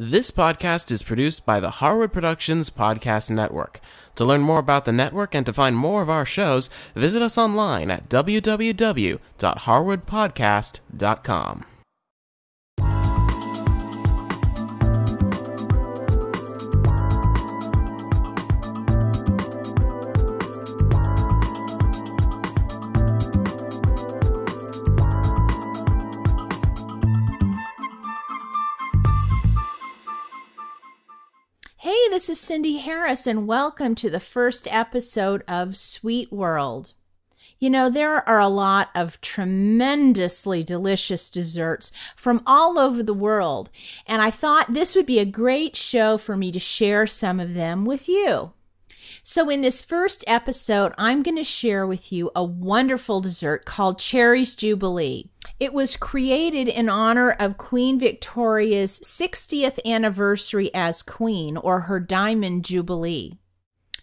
This podcast is produced by the Harwood Productions Podcast Network. To learn more about the network and to find more of our shows, visit us online at www.harwoodpodcast.com. Hey, this is Cindy Harris, and welcome to the first episode of Sweet World. You know, there are a lot of tremendously delicious desserts from all over the world, and I thought this would be a great show for me to share some of them with you. So in this first episode, I'm going to share with you a wonderful dessert called Cherries Jubilee. It was created in honor of Queen Victoria's 60th anniversary as queen, or her Diamond Jubilee.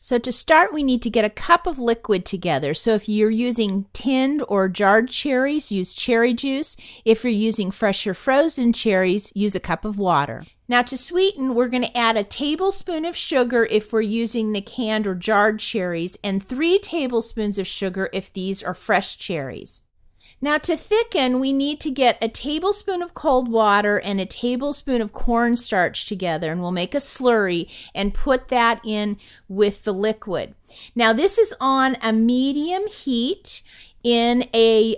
So to start, we need to get a cup of liquid together. So if you're using tinned or jarred cherries, use cherry juice. If you're using fresh or frozen cherries, use a cup of water. Now to sweeten, we're going to add a tablespoon of sugar if we're using the canned or jarred cherries, and 3 tablespoons of sugar if these are fresh cherries. Now to thicken, we need to get a tablespoon of cold water and a tablespoon of cornstarch together, and we'll make a slurry and put that in with the liquid. Now this is on a medium heat in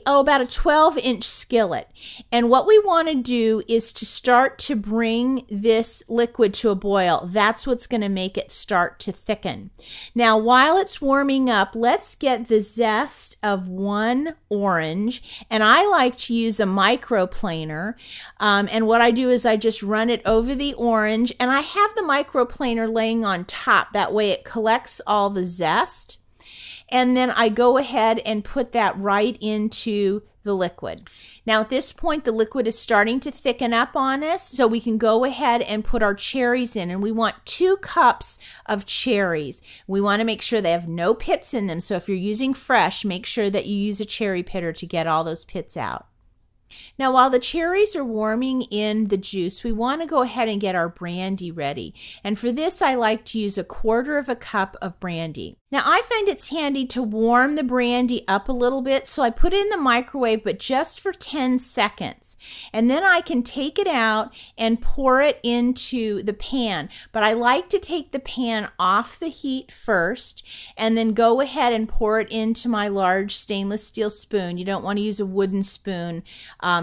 about a 12-inch skillet. And what we want to do is to start to bring this liquid to a boil. That's what's going to make it start to thicken. Now, while it's warming up, let's get the zest of 1 orange. And I like to use a microplaner. And what I do is I just run it over the orange, and I have the microplaner laying on top. That way it collects all the zest. And then I go ahead and put that right into the liquid. Now at this point, the liquid is starting to thicken up on us, so we can go ahead and put our cherries in. And we want 2 cups of cherries. We want to make sure they have no pits in them. So if you're using fresh, make sure that you use a cherry pitter to get all those pits out. Now, while the cherries are warming in the juice, we want to go ahead and get our brandy ready. And for this, I like to use 1/4 cup of brandy. Now, I find it's handy to warm the brandy up a little bit, so I put it in the microwave, but just for 10 seconds. And then I can take it out and pour it into the pan. But I like to take the pan off the heat first, and then go ahead and pour it into my large stainless steel spoon. You don't want to use a wooden spoon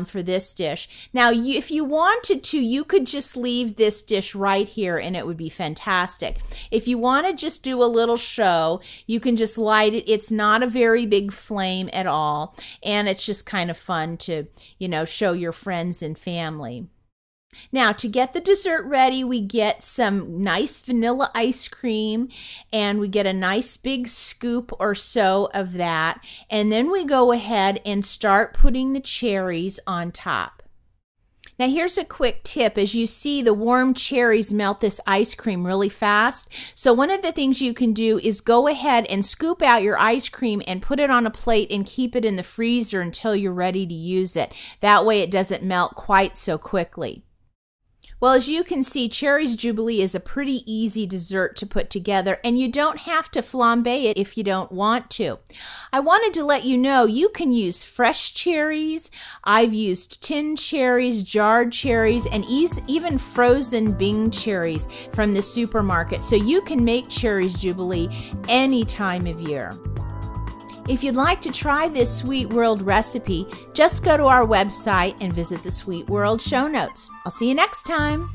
for this dish. Now, if you wanted to, you could just leave this dish right here, and it would be fantastic. If you want to just do a little show, you can just light it. It's not a very big flame at all, and it's just kind of fun to, show your friends and family. Now, to get the dessert ready, we get some nice vanilla ice cream, and we get a nice big scoop or so of that, and then we go ahead and start putting the cherries on top. Now here's a quick tip. As you see, the warm cherries melt this ice cream really fast. So one of the things you can do is go ahead and scoop out your ice cream and put it on a plate and keep it in the freezer until you're ready to use it. That way it doesn't melt quite so quickly. Well, as you can see, Cherries Jubilee is a pretty easy dessert to put together, and you don't have to flambe it if you don't want to. I wanted to let you know you can use fresh cherries. I've used tinned cherries, jarred cherries, and even frozen Bing cherries from the supermarket. So you can make Cherries Jubilee any time of year. If you'd like to try this Sweet World recipe, just go to our website and visit the Sweet World show notes. I'll see you next time.